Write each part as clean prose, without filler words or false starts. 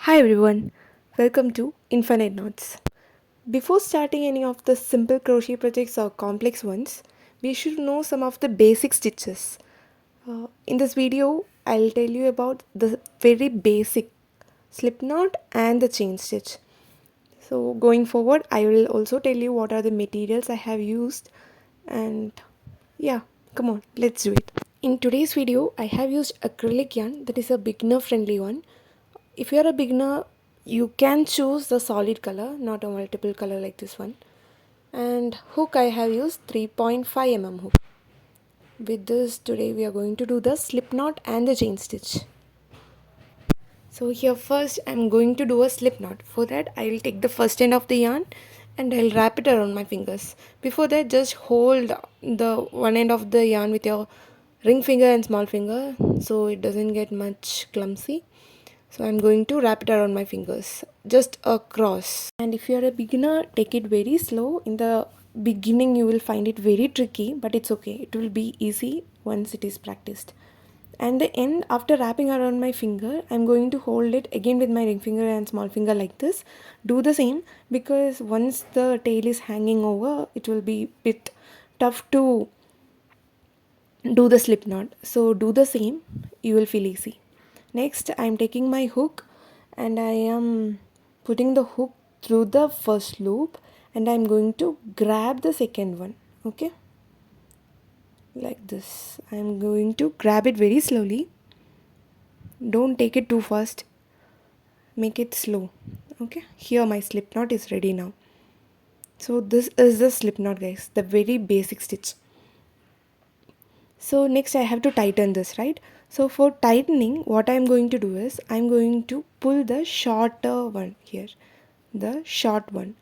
Hi everyone, welcome to Infinite Knots. Before starting any of the simple crochet projects or complex ones, we should know some of the basic stitches. In this video, I'll tell you about the very basic slip knot and the chain stitch. So going forward, I will also tell you what are the materials I have used and yeah, come on, let's do it. In today's video, I have used acrylic yarn that is a beginner friendly one. If you are a beginner, you can choose the solid color, not a multiple color like this one. And hook, I have used 3.5 mm hook. With this, today we are going to do the slip knot and the chain stitch. So here first I'm going to do a slip knot. For that I will take the first end of the yarn and I'll wrap it around my fingers. Before that, just hold the one end of the yarn with your ring finger and small finger so it doesn't get much clumsy. So I'm going to wrap it around my fingers, just across. And if you're a beginner, take it very slow. In the beginning you will find it very tricky, but it's okay. It will be easy once it is practiced. And the end, after wrapping around my finger, I'm going to hold it again with my ring finger and small finger like this. Do the same, because once the tail is hanging over, it will be bit tough to do the slip knot. So do the same, you will feel easy. Next, I'm taking my hook and I am putting the hook through the first loop and I'm going to grab the second one. Okay, like this. I'm going to grab it very slowly. Don't take it too fast, make it slow. Okay, here my slip knot is ready now. So this is the slip knot, guys, the very basic stitch. So next I have to tighten this, right? So for tightening, what I'm going to do is I'm going to pull the shorter one here, the short one.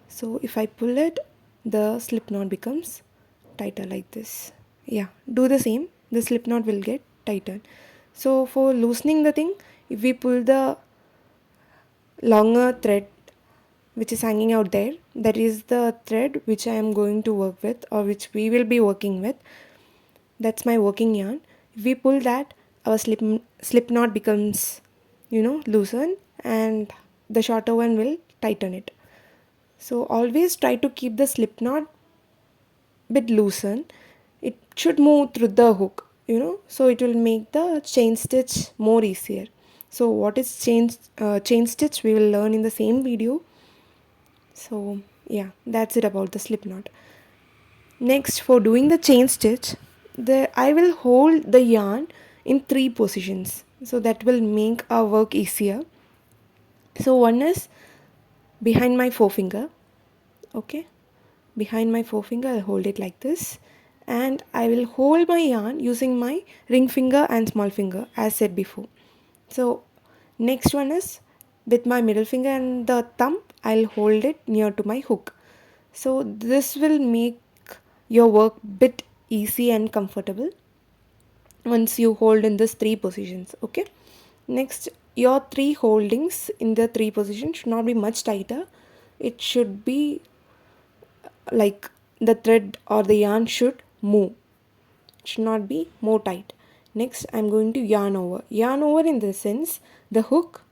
So if I pull it, the slip knot becomes tighter like this. Yeah, do the same, the slip knot will get tighter. So for loosening the thing, if we pull the longer thread which is hanging out there, that is the thread which I am going to work with, or which we will be working with. That's my working yarn. If we pull that, our slip knot becomes, loosen, and the shorter one will tighten it. So always try to keep the slip knot bit loosen. It should move through the hook, so it will make the chain stitch more easier. So what is chain stitch, we will learn in the same video. So yeah, that's it about the slip knot. Next, for doing the chain stitch, I will hold the yarn in 3 positions, so that will make our work easier. So one is behind my forefinger. Okay, behind my forefinger I'll hold it like this, and I will hold my yarn using my ring finger and small finger as said before. So next one is with my middle finger and the thumb, I'll hold it near to my hook. So this will make your work bit easy and comfortable once you hold in this 3 positions. Okay, next, your 3 holdings in the 3 positions should not be much tighter. It should be like the thread or the yarn should move, it should not be more tight. Next, I'm going to yarn over in the sense, the hook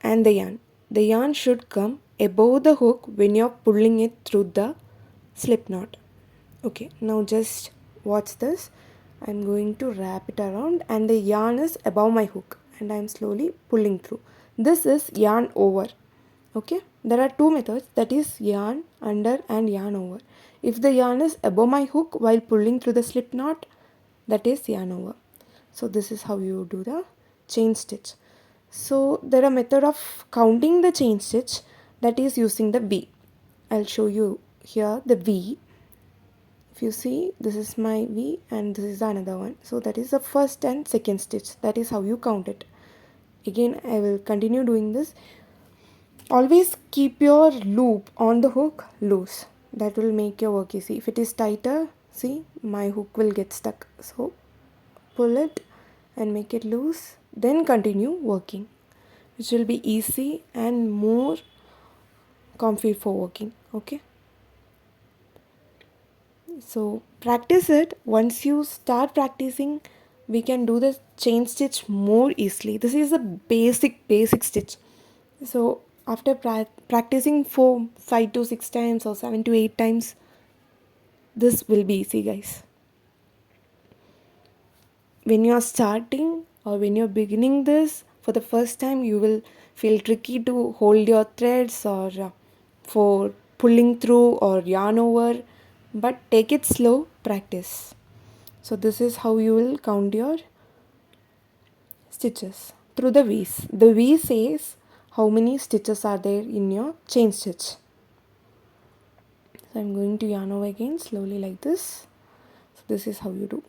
and the yarn should come above the hook when you're pulling it through the slip knot. Okay, now just watch this. I'm going to wrap it around and the yarn is above my hook and I'm slowly pulling through. This is yarn over. Okay, there are 2 methods, that is yarn under and yarn over. If the yarn is above my hook while pulling through the slip knot, that is yarn over. So this is how you do the chain stitch. So there are method of counting the chain stitch, that is using the V. I'll show you here the V. If you see, this is my V and this is another one. So that is the first and second stitch. That is how you count it. Again, I will continue doing this. Always keep your loop on the hook loose. That will make your work easy. If it is tighter, see, my hook will get stuck. So pull it and make it loose. Then continue working, which will be easy and more comfy for working. Okay. So practice it. Once you start practicing, we can do the chain stitch more easily. This is a basic stitch. So after practicing for 5 to 6 times or 7 to 8 times, this will be easy, guys. When you are starting or when you're beginning this for the first time, you will feel tricky to hold your threads or for pulling through or yarn over, but take it slow, practice. So this is how you will count your stitches through the V's. The V says how many stitches are there in your chain stitch. So I'm going to yarn over again slowly like this. So this is how you do.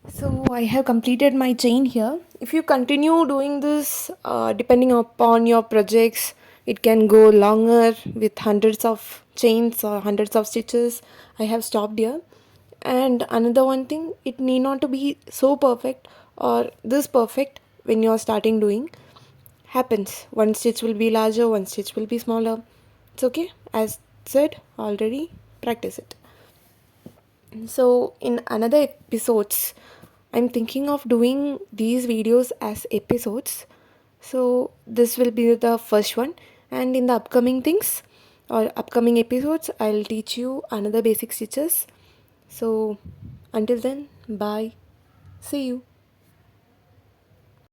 So I have completed my chain here. If you continue doing this, depending upon your projects, it can go longer with hundreds of chains or hundreds of stitches. I have stopped here. And another one thing, it need not to be so perfect or this perfect when you are starting doing. Happens. One stitch will be larger, one stitch will be smaller. It's okay. As said already, practice it. So in another episodes, I'm thinking of doing these videos as episodes. So this will be the first one, and in the upcoming things or upcoming episodes, I'll teach you another basic stitches. So until then, bye. See you.